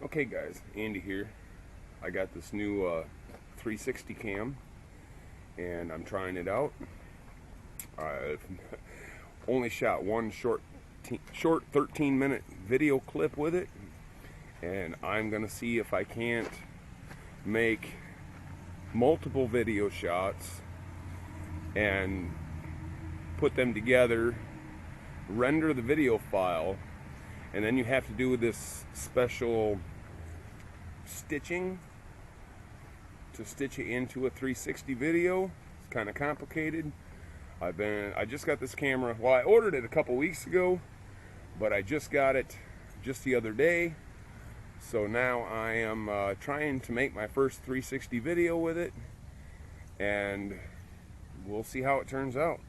Okay guys, Andy here. I got this new 360 cam and I'm trying it out. I've only shot one short 13-minute video clip with it, and I'm gonna see if I can't make multiple video shots and put them together, render the video file, and then you have to do this special stitching to stitch it into a 360 video. It's kind of complicated. I just got this camera. Well, I ordered it a couple weeks ago, but I just got it just the other day. So now I am trying to make my first 360 video with it, and we'll see how it turns out.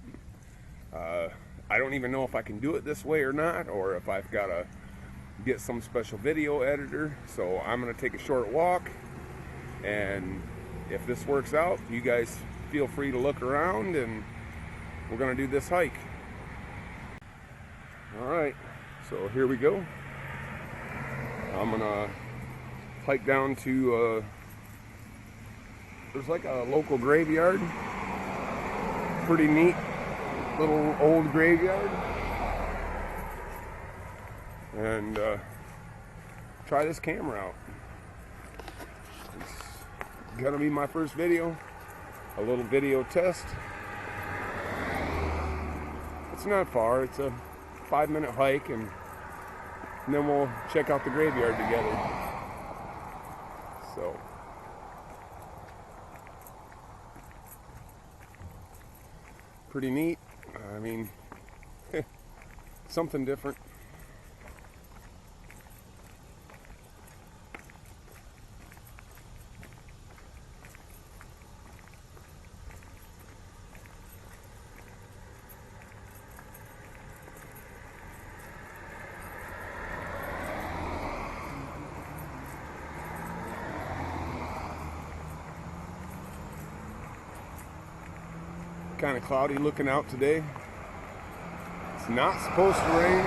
I don't even know if I can do it this way or not, or if I've got to get some special video editor. So I'm going to take a short walk, and if this works out, you guys feel free to look around, and we're going to do this hike. Alright, so here we go. I'm going to hike down to, there's like a local graveyard. Pretty neat little old graveyard. And try this camera out. It's gonna be my first video, a little video test. It's not far, it's a 5-minute hike, and then we'll check out the graveyard together. So pretty neat. I mean, something different. Kind of cloudy looking out today. It's not supposed to rain.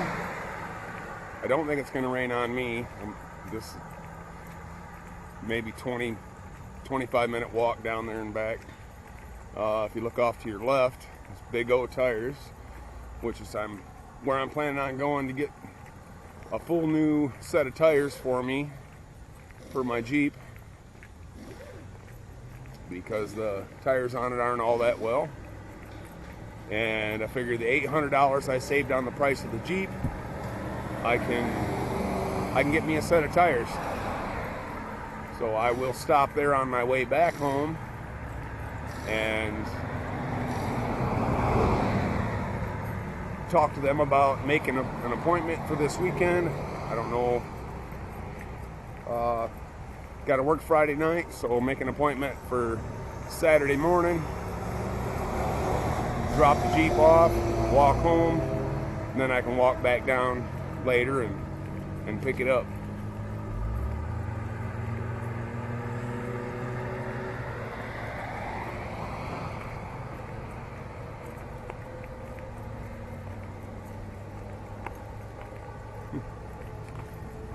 I don't think it's going to rain on me. This maybe 25-minute walk down there and back. If you look off to your left, it's Big O Tires, which is where I'm planning on going to get a full new set of tires for me for my Jeep, because the tires on it aren't all that well. And I figured the $800 I saved on the price of the Jeep, I can get me a set of tires. So I will stop there on my way back home and talk to them about making an appointment for this weekend. I don't know. Got to work Friday night, so make an appointment for Saturday morning. Drop the Jeep off, walk home, and then I can walk back down later and pick it up.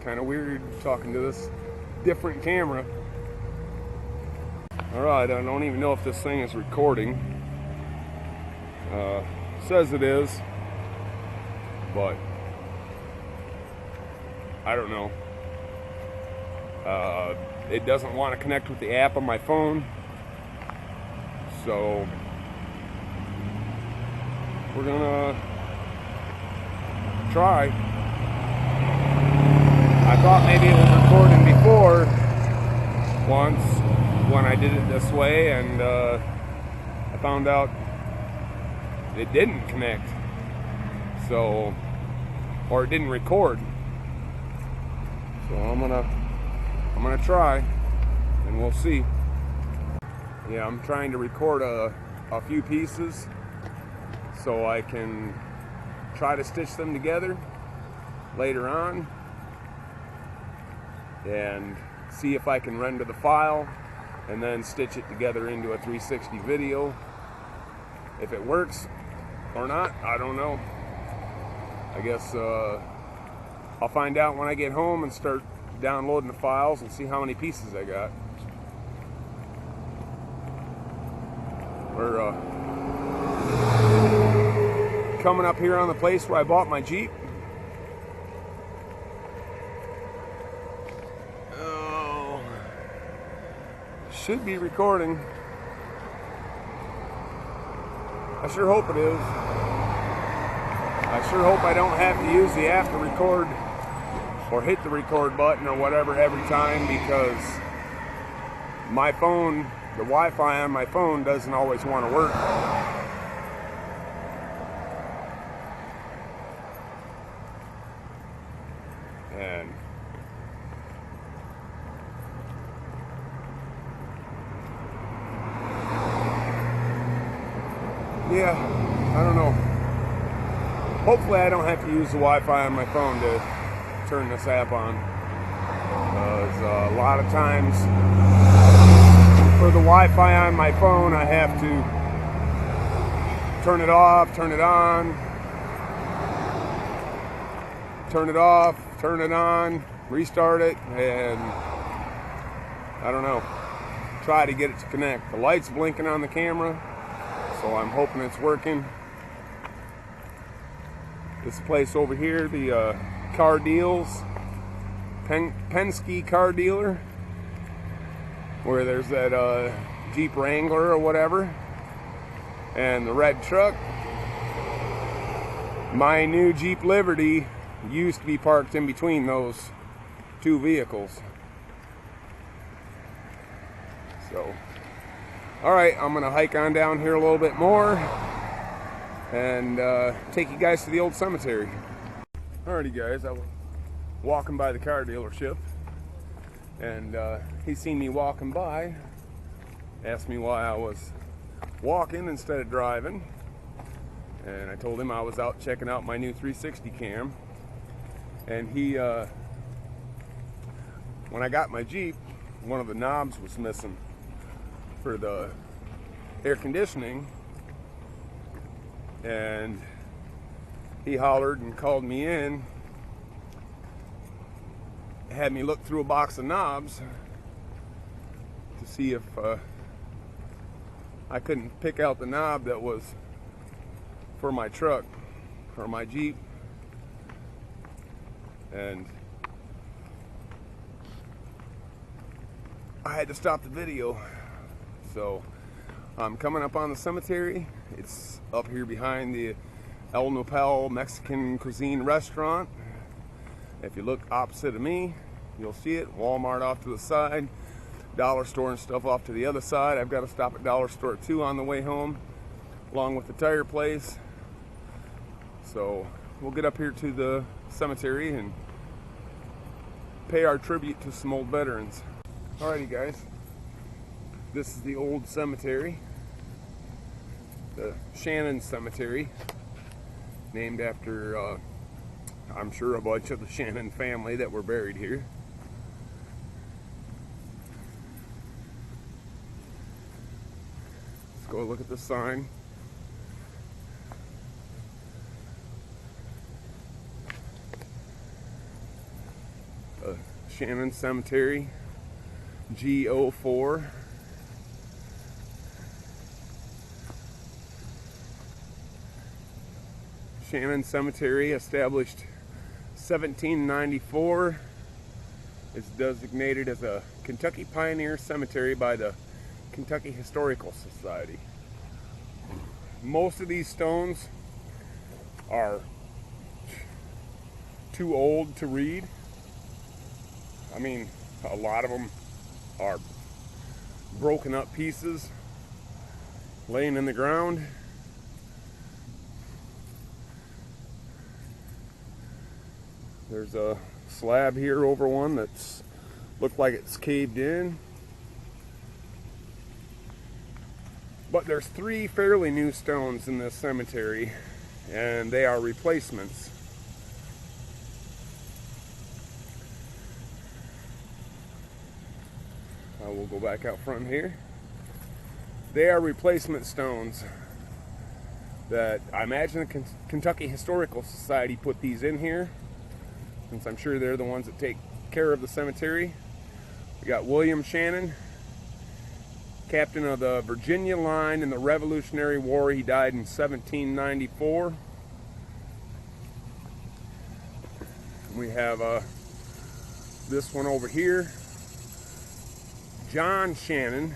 Kind of weird talking to this different camera. Alright, I don't even know if this thing is recording. Says it is, but I don't know. It doesn't want to connect with the app on my phone, so we're gonna try. I thought maybe it was recording before once when I did it this way, and I found out it didn't connect, so, or it didn't record. So I'm gonna try, and we'll see. Yeah, I'm trying to record a few pieces so I can try to stitch them together later on and see if I can render the file and then stitch it together into a 360 video. If it works or not, I don't know. I guess I'll find out when I get home and start downloading the files and see how many pieces I got. We're coming up here on the place where I bought my Jeep. Oh, should be recording. I sure hope it is. I sure hope I don't have to use the app to record or hit the record button or whatever every time, because my phone, the Wi-Fi on my phone doesn't always want to work. And yeah, I don't know. Hopefully I don't have to use the Wi-Fi on my phone to turn this app on. Because a lot of times for the Wi-Fi on my phone, I have to turn it off, turn it on, turn it off, turn it on, restart it, and I don't know, try to get it to connect. The light's blinking on the camera, so I'm hoping it's working. This place over here, the Car Deals, Penske Car Dealer, where there's that Jeep Wrangler or whatever, and the red truck. My new Jeep Liberty used to be parked in between those two vehicles. So, alright, I'm going to hike on down here a little bit more and take you guys to the old cemetery. Alrighty guys, I was walking by the car dealership, and he seen me walking by, asked me why I was walking instead of driving, and I told him I was out checking out my new 360 cam. And he, when I got my Jeep, one of the knobs was missing for the air conditioning, and he hollered and called me in, had me look through a box of knobs to see if I couldn't pick out the knob that was for my truck or my Jeep. And I had to stop the video. So I'm coming up on the cemetery. It's up here behind the El Nopal Mexican Cuisine Restaurant. If you look opposite of me, you'll see it. Walmart off to the side, dollar store and stuff off to the other side. I've got to stop at dollar store too on the way home, along with the tire place. So we'll get up here to the cemetery and pay our tribute to some old veterans. Alrighty guys, this is the old cemetery, the Shannon Cemetery, named after I'm sure a bunch of the Shannon family that were buried here. Let's go look at the sign. Shannon Cemetery, G04. Shannon Cemetery, established 1794, is designated as a Kentucky Pioneer Cemetery by the Kentucky Historical Society. Most of these stones are too old to read. I mean, a lot of them are broken up pieces laying in the ground. There's a slab here over one that's looked like it's caved in. But there's 3 fairly new stones in this cemetery, and they are replacements. We'll go back out front here. They are replacement stones that I imagine the Kentucky Historical Society put these in here, since I'm sure they're the ones that take care of the cemetery. We got William Shannon, captain of the Virginia line in the Revolutionary War. He died in 1794. We have this one over here, John Shannon.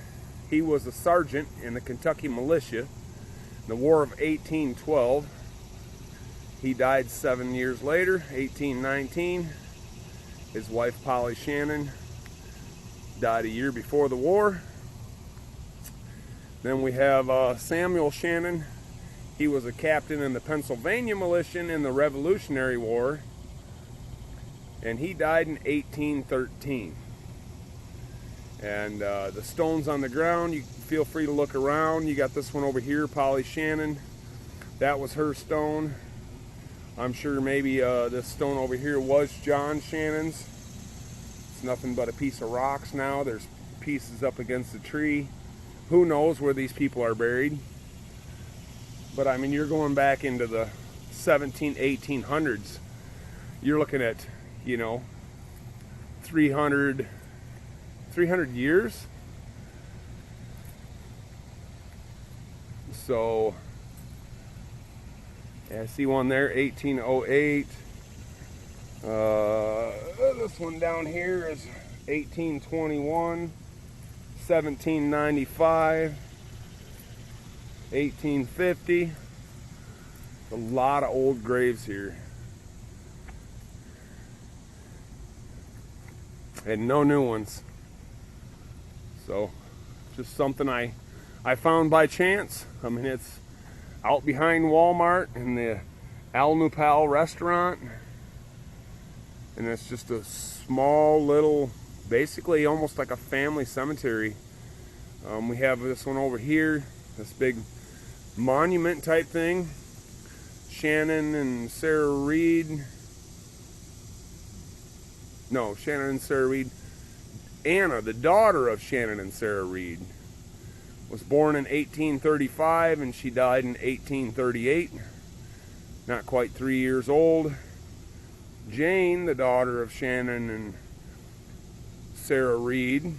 He was a sergeant in the Kentucky militia in the War of 1812. He died 7 years later, 1819. His wife, Polly Shannon, died a year before the war. Then we have Samuel Shannon. He was a captain in the Pennsylvania militia in the Revolutionary War, and he died in 1813. And the stones on the ground, you feel free to look around. You got this one over here, Polly Shannon. That was her stone. I'm sure maybe this stone over here was John Shannon's. It's nothing but a piece of rocks now. There's pieces up against the tree. Who knows where these people are buried? But I mean, you're going back into the 1800s. You're looking at, you know, 300 years. So, yeah, I see one there, 1808. This one down here is 1821, 1795, 1850. A lot of old graves here. And no new ones. So, just something I found by chance. I mean, it's out behind Walmart in the Al Nupal restaurant. And it's just a small little, basically almost like a family cemetery. We have this one over here, this big monument type thing. Shannon and Sarah Reed. No, Shannon and Sarah Reed. Anna, the daughter of Shannon and Sarah Reed, was born in 1835 and she died in 1838. Not quite 3 years old. Jane, the daughter of Shannon and Sarah Reed,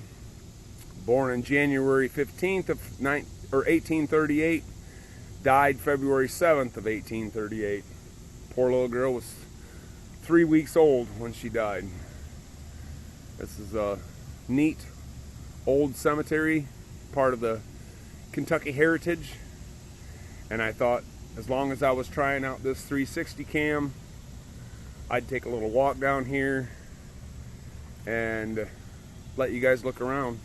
born on January 15th of 1838, died February 7th of 1838. Poor little girl was 3 weeks old when she died. This is a neat old cemetery, part of the Kentucky Heritage. And I thought, as long as I was trying out this 360 cam, I'd take a little walk down here and let you guys look around.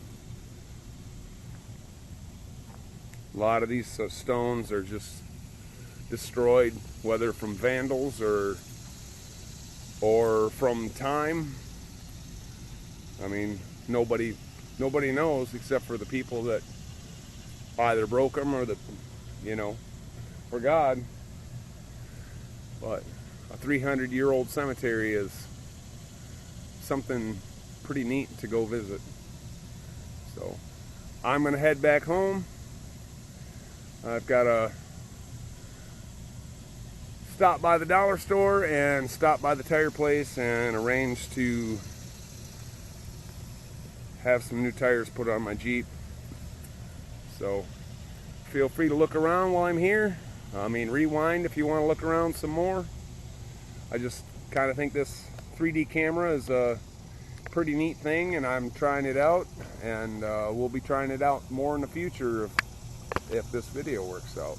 A lot of these stones are just destroyed, whether from vandals or from time. I mean, nobody knows except for the people that either broke them or for God. But a 300-year-old cemetery is something pretty neat to go visit. So I'm gonna head back home. I've got to stop by the dollar store and stop by the tire place and arrange to have some new tires put on my Jeep. So feel free to look around while I'm here. I mean, rewind if you want to look around some more. I just kind of think this 3D camera is a pretty neat thing, and I'm trying it out, and we'll be trying it out more in the future if this video works out.